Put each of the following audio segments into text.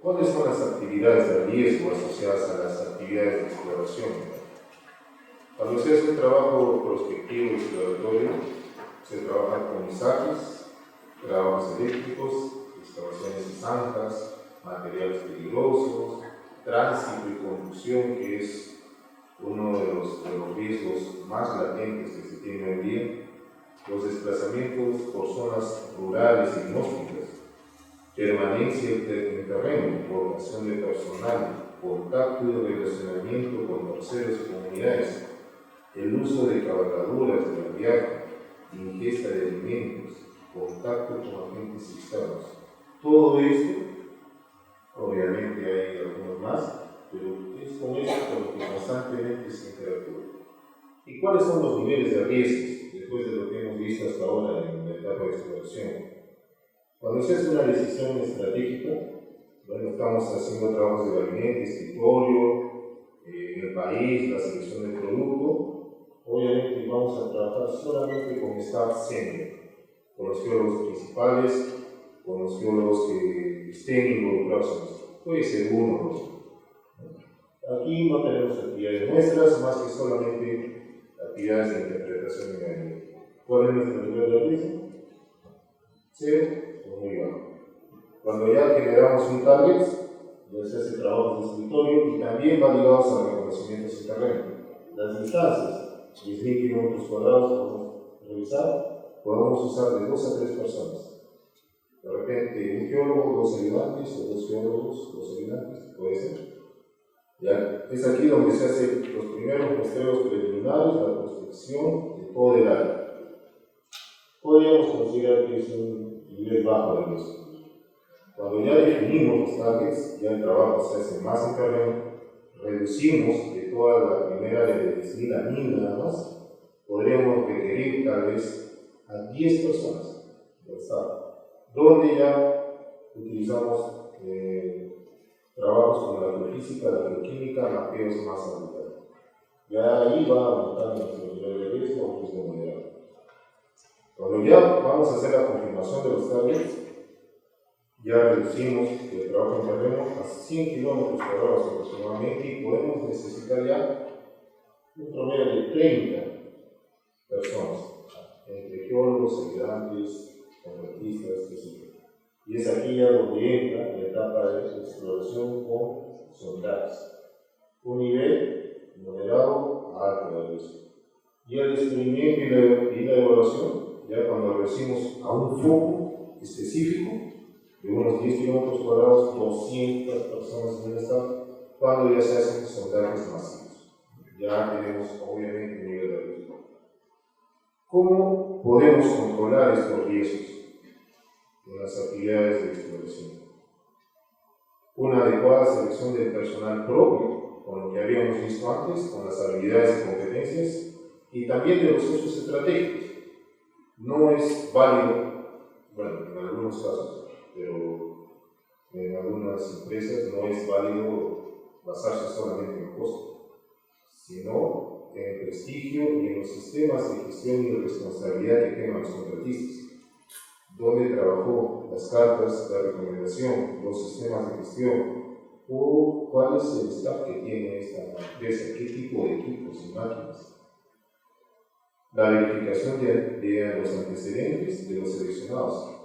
¿Cuáles son las actividades de riesgo asociadas a las actividades de exploración? Cuando se hace un trabajo prospectivo y exploratorio, se trabaja con izajes, trabajos eléctricos, excavaciones de zanjas, materiales peligrosos, tránsito y conducción, que es uno de los riesgos más latentes que se tiene hoy en día, los desplazamientos por zonas rurales y inhóspitas, permanencia en terreno, formación de personal, contacto y relacionamiento con terceros y comunidades, el uso de cabalgaduras de viaje, ingesta de alimentos, contacto con agentes externos. Todo esto, obviamente hay algunos más, pero es con esto con lo que constantemente se interactúa. ¿Y cuáles son los niveles de riesgos después de lo que hemos visto hasta ahora en la etapa de exploración? Cuando se hace una decisión estratégica, bueno, estamos haciendo trabajos de gabinete, escritorio, en el país, la selección del producto, obviamente vamos a trabajar solamente con staff senior, con los geólogos principales, con los geólogos que estén involucrados en esto. Puede ser uno o dos. Aquí no tenemos actividades nuestras, más que solamente actividades de interpretación de gabinete. ¿Cuál es nuestro nivel de riesgo? 0 o muy bajo. Cuando ya generamos un target, ya se hace trabajo de escritorio y también va ligados a reconocimientos en terreno. Las distancias, 10.000 kilómetros cuadrados, podemos revisar, podemos usar de 2 a 3 personas. De repente, un geólogo, 2 ayudantes, o 2 geólogos, 2 ayudantes, puede ser. ¿Ya? Es aquí donde se hacen los primeros muestreos preliminares, la prospección de todo el área. Podríamos considerar que es un nivel bajo de riesgo. Cuando ya definimos los targets, ya el trabajo se hace más en terreno, reducimos de toda la primera de 10.000 a 1.000 nada más, podríamos requerir tal vez a 10 personas del Estado, donde ya utilizamos trabajos como la geofísica, la geoquímica, mapeos más avanzados. Ya ahí va aumentando nuestro nivel de riesgo a un riesgo moderado. Cuando ya vamos a hacer la confirmación de los targets, ya reducimos el trabajo en terreno a 100 kilómetros cuadrados aproximadamente y podemos necesitar ya un promedio de 30 personas, entre geólogos, ayudantes, contratistas, etc. Y es aquí ya donde entra la etapa de exploración con sondajes. Un nivel moderado a alto de riesgo. Y el descubrimiento y la evaluación, ya cuando reducimos a un foco específico, de unos 10 kilómetros cuadrados, 200 personas en el estado, cuando ya se hacen sondajes masivos. Ya tenemos obviamente un nivel de riesgo. ¿Cómo podemos controlar estos riesgos en las actividades de exploración? Una adecuada selección del personal propio, con lo que habíamos visto antes, con las habilidades y competencias, y también de los usos estratégicos. No es válido, bueno, en algunos casos, pero en algunas empresas no es válido basarse solamente en el costo, sino en el prestigio y en los sistemas de gestión y de responsabilidad que tengan los contratistas. ¿Dónde trabajó? Las cartas, la recomendación, los sistemas de gestión, o cuál es el staff que tiene esta empresa, qué tipo de equipos y máquinas. La verificación de los antecedentes de los seleccionados,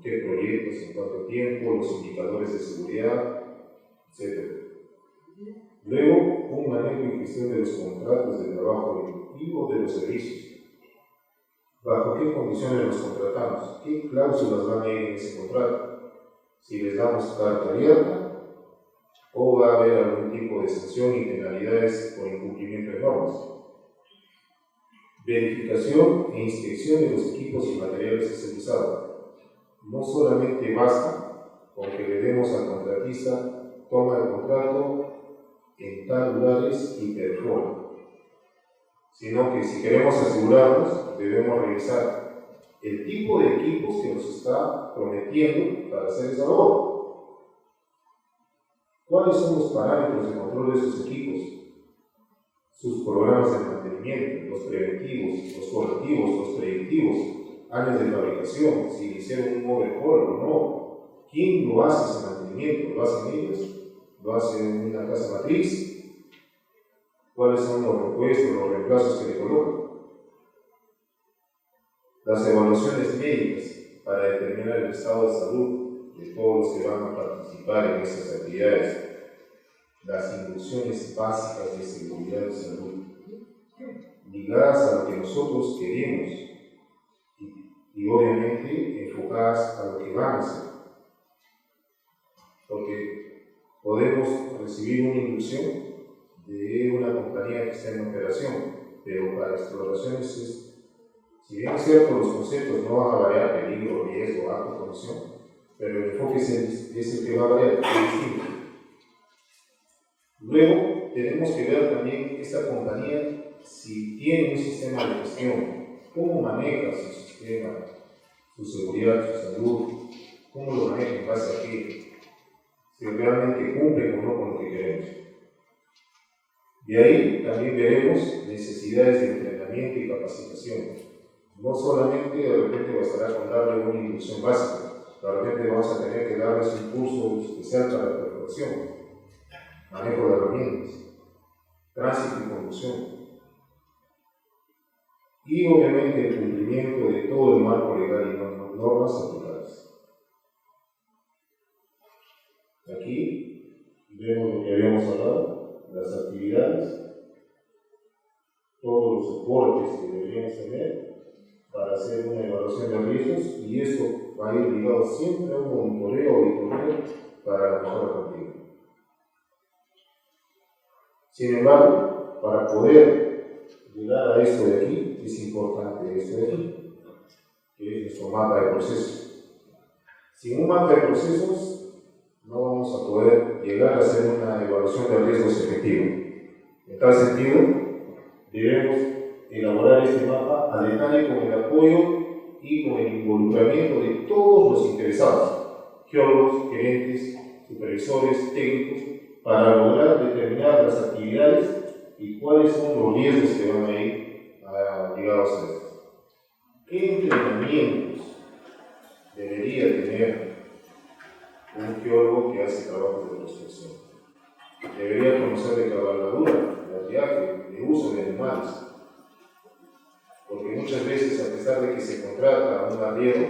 qué proyectos, en cuánto tiempo, los indicadores de seguridad, etc. Luego, un manejo y gestión de los contratos de trabajo ejecutivo de los servicios. ¿Bajo qué condiciones los contratamos? ¿Qué cláusulas van a ir en ese contrato? Si les damos carta abierta, o va a haber algún tipo de sanción y penalidades por incumplimiento de normas. Verificación e inspección de los equipos y materiales utilizados. No solamente basta con que le demos al contratista, toma el contrato en tal lugares y perfora, sino que si queremos asegurarnos, debemos revisar el tipo de equipos que nos está prometiendo para hacer esa labor. ¿Cuáles son los parámetros de control de esos equipos? Sus programas de mantenimiento, los preventivos, los correctivos, los predictivos, años de fabricación, si hicieron un overhaul o no, ¿Quién lo hace ese mantenimiento? ¿Lo hacen ellos? ¿Lo hace una casa matriz? ¿Cuáles son los repuestos, los reemplazos que le colocan? Las evaluaciones médicas para determinar el estado de salud de todos los que van a participar en esas actividades. Las inducciones básicas de seguridad y salud, ligadas a lo que nosotros queremos y obviamente enfocadas a lo que van a hacer. Porque podemos recibir una inducción de una compañía que está en operación, pero para exploraciones, si bien es cierto, los conceptos no van a variar, peligro, riesgo, alta condición, pero el enfoque es el que va a variar, es distinto. Luego, tenemos que ver también esta compañía si tiene un sistema de gestión, cómo maneja su sistema, su seguridad, su salud, cómo lo maneja en base a qué, si realmente cumple o no con lo que queremos. De ahí también veremos necesidades de entrenamiento y capacitación. No solamente de repente bastará con darle una inducción básica, de repente vamos a tener que darles un curso especial para la preparación, manejo de herramientas, tránsito y conducción. Y obviamente el cumplimiento de todo el marco legal y normas aplicables. Aquí vemos lo que habíamos hablado, las actividades, todos los soportes que deberíamos tener para hacer una evaluación de riesgos, y esto va a ir ligado siempre a un monitoreo auditorio para la mejora continua. Sin embargo, para poder llegar a esto de aquí, es importante esto de aquí, que es nuestro mapa de procesos. Sin un mapa de procesos, no vamos a poder llegar a hacer una evaluación de riesgos efectiva. En tal sentido, debemos elaborar este mapa a detalle con el apoyo y con el involucramiento de todos los interesados, geólogos, gerentes, supervisores, técnicos, para lograr determinar las actividades y cuáles son los riesgos que van a ir ligados a esto. ¿Qué entrenamientos debería tener un geólogo que hace trabajos de prospección? Debería conocer de cabalgadura, de aterrizaje, de uso de animales. Porque muchas veces, a pesar de que se contrata a un arriero,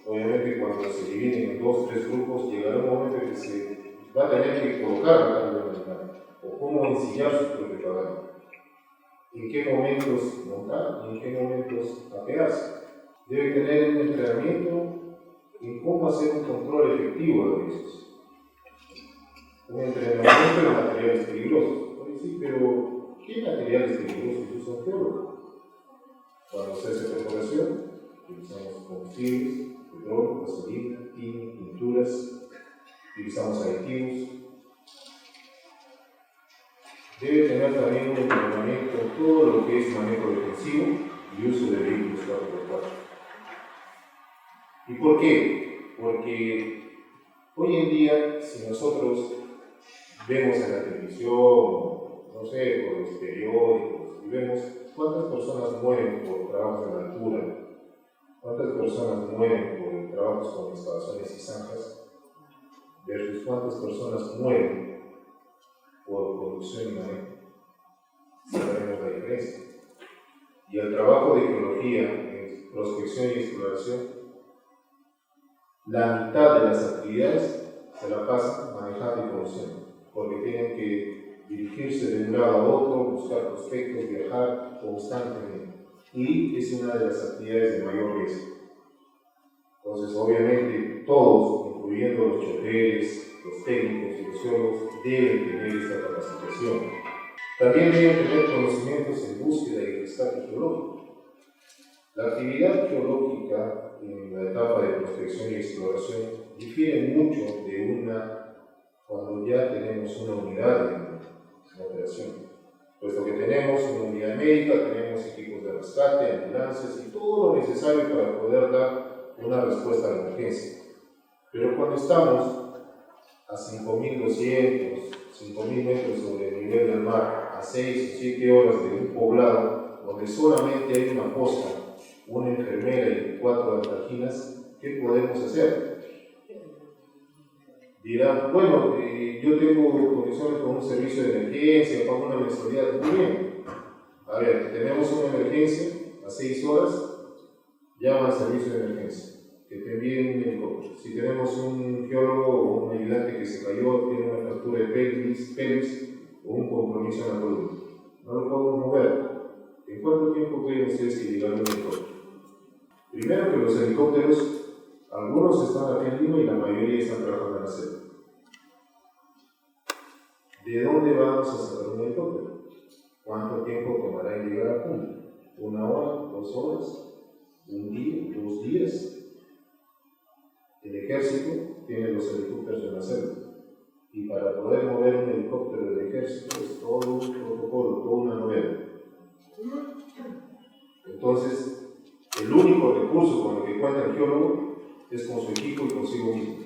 obviamente cuando se dividen en 2 o 3 grupos, llegará un momento en que se va a tener que colocar la carga animal, o cómo ensillar su propio caballo. En qué momentos montar y en qué momentos apearse. Debe tener un entrenamiento en cómo hacer un control efectivo de riesgos. Un entrenamiento en materiales peligrosos. Oye, sí, pero ¿qué materiales peligrosos usa un geólogo? Cuando se hace perforación, utilizamos combustibles, petróleo, gasolina, pinturas, utilizamos aditivos. Debe tener también un entrenamiento en todo lo que es manejo defensivo y uso de vehículos 4x4. ¿Y por qué? Porque hoy en día, si nosotros vemos en la televisión, no sé, por los periódicos, y vemos cuántas personas mueren por trabajos en la altura, cuántas personas mueren por trabajos con excavaciones y zanjas, versus cuántas personas mueren por conducción y manejo, sabremos la diferencia. Y el trabajo de geología en prospección y exploración, la mitad de las actividades se la pasan manejando y conociendo, porque tienen que dirigirse de un lado a otro, buscar prospectos, viajar constantemente. Y es una de las actividades de mayor riesgo. Entonces, obviamente, todos, incluyendo los choferes, los técnicos y los geólogos, deben tener esta capacitación. También deben tener conocimientos en búsqueda y rescate geológico. La actividad geológica en la etapa de prospección y exploración difiere mucho de una cuando ya tenemos una unidad en operación. Puesto que tenemos una unidad médica, tenemos equipos de rescate, ambulancias y todo lo necesario para poder dar una respuesta a la emergencia. Pero cuando estamos a 5.200, 5.000 metros sobre el nivel del mar, a 6 o 7 horas de un poblado, donde solamente hay una posta, una enfermera y 4 antarquinas, ¿qué podemos hacer? Dirán, bueno, yo tengo conexiones con un servicio de emergencia, pago una mensualidad. Muy bien. A ver, tenemos una emergencia a 6 horas, llama al servicio de emergencia, que te envíen un helicóptero. Si tenemos un geólogo o un ayudante que se cayó, tiene una fractura de pelvis o un compromiso en la columna, no lo podemos mover. ¿En cuánto tiempo creen ustedes que llegará un helicóptero? Primero que los helicópteros, algunos están aquí en Lima y la mayoría están trabajando en la selva. ¿De dónde vamos a sacar un helicóptero? ¿Cuánto tiempo tomará en llegar a punto? ¿1 hora? ¿2 horas? ¿1 día? ¿2 días? El ejército tiene los helicópteros en la selva. Y para poder mover un helicóptero del ejército es todo un protocolo, toda una novela. Entonces, el único recurso con el que cuenta el geólogo es con su equipo y consigo mismo.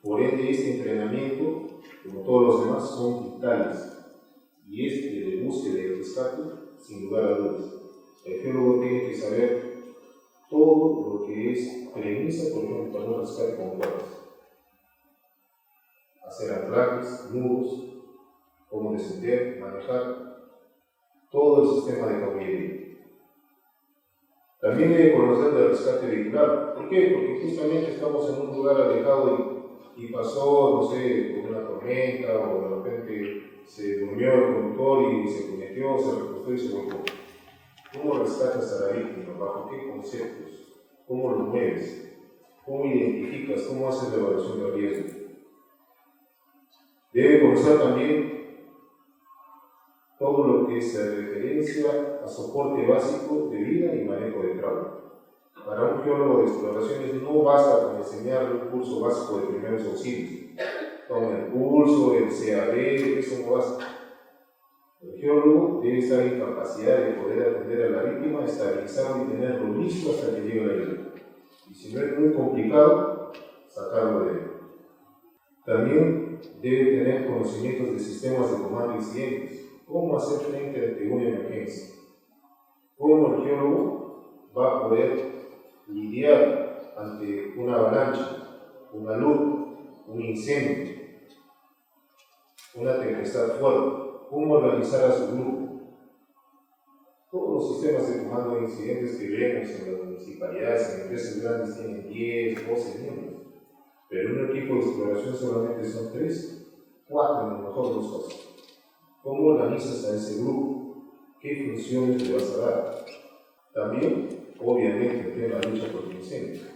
Por ende, este entrenamiento, como todos los demás, son vitales. Y este de búsqueda y rescate, sin lugar a dudas. El geólogo tiene que saber todo lo que es premisa, por ejemplo, para un rescate con cuerdas. Hacer anclajes, nudos, cómo descender, manejar todo el sistema de caballería. También debe conocer del rescate vehicular. ¿Por qué? Porque justamente estamos en un lugar alejado y pasó, no sé, con una tormenta o de repente se durmió el conductor y se conectó, se recostó y se volcó. ¿Cómo rescatas a la víctima? ¿Bajo qué conceptos? ¿Cómo lo mueves? ¿Cómo identificas? ¿Cómo haces la evaluación de riesgo? Debe conocer también todo lo que se referencia a soporte básico de vida y manejo de trauma. Para un geólogo de exploraciones no basta con enseñarle un curso básico de primeros auxilios. Toma el curso, el CAB, eso no basta. El geólogo debe estar en capacidad de poder atender a la víctima, estabilizarlo y tenerlo listo hasta que llegue la ayuda. Y si no es muy complicado, sacarlo de él. También debe tener conocimientos de sistemas de comando de incidentes. ¿Cómo hacer frente ante una emergencia? ¿Cómo el geólogo va a poder lidiar ante una avalancha, una luz, un incendio, una tempestad fuerte? ¿Cómo organizar a su grupo? Todos los sistemas de comando de incidentes que vemos en las municipalidades, en empresas grandes, tienen 10, 12 miembros. Pero en un equipo de exploración solamente son 3, 4 en lo mejor de los casos. ¿Cómo organizas a ese grupo? ¿Qué funciones le vas a dar? También, obviamente, el tema de lucha contra incendios.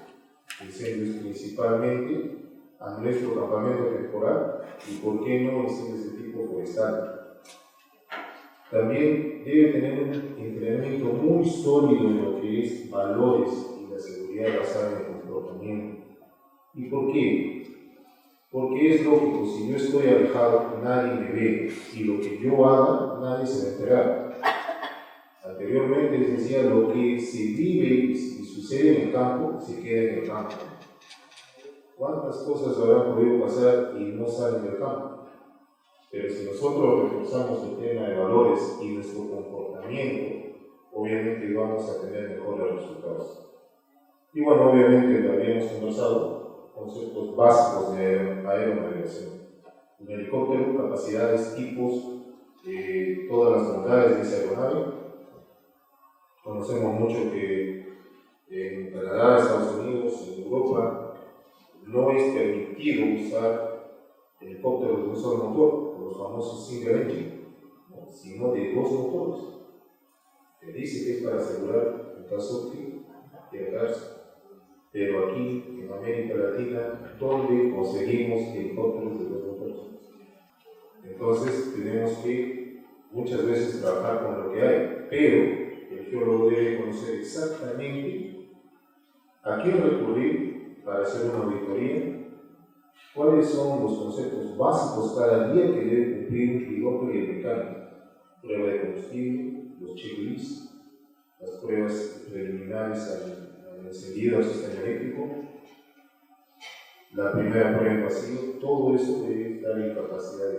Incendios principalmente a nuestro campamento temporal y, ¿por qué no, incendios de tipo forestal? También debe tener un entrenamiento muy sólido en lo que es valores y la seguridad basada en el comportamiento. ¿Y por qué? Porque es lógico, si yo estoy alejado, nadie me ve, y lo que yo haga, nadie se va a enterar. Anteriormente les decía, lo que se vive y sucede en el campo, se queda en el campo. ¿Cuántas cosas habrán podido pasar y no salen del campo? Pero si nosotros reforzamos el tema de valores y nuestro comportamiento, obviamente vamos a tener mejores resultados. Y bueno, obviamente lo habíamos conversado, conceptos básicos de aeronavegación. Un helicóptero, capacidades, tipos, todas las bondades de esa aeronave. Conocemos mucho que en Canadá, Estados Unidos, en Europa, no es permitido usar helicópteros de un solo motor, los famosos single engine, ¿no? Sino de 2 motores. Se dice que es para asegurar en caso de agarrarse. Pero aquí, en América Latina, ¿dónde conseguimos helicópteros de 2 motores? Entonces, tenemos que muchas veces trabajar con lo que hay, pero el geólogo debe conocer exactamente a quién recurrir para hacer una auditoría, cuáles son los conceptos básicos cada día que debe cumplir un piloto y el mecánico. Prueba de combustible, los checklists, las pruebas preliminares al encendido del sistema eléctrico, la primera prueba en vacío, todo eso debe estar en capacidad de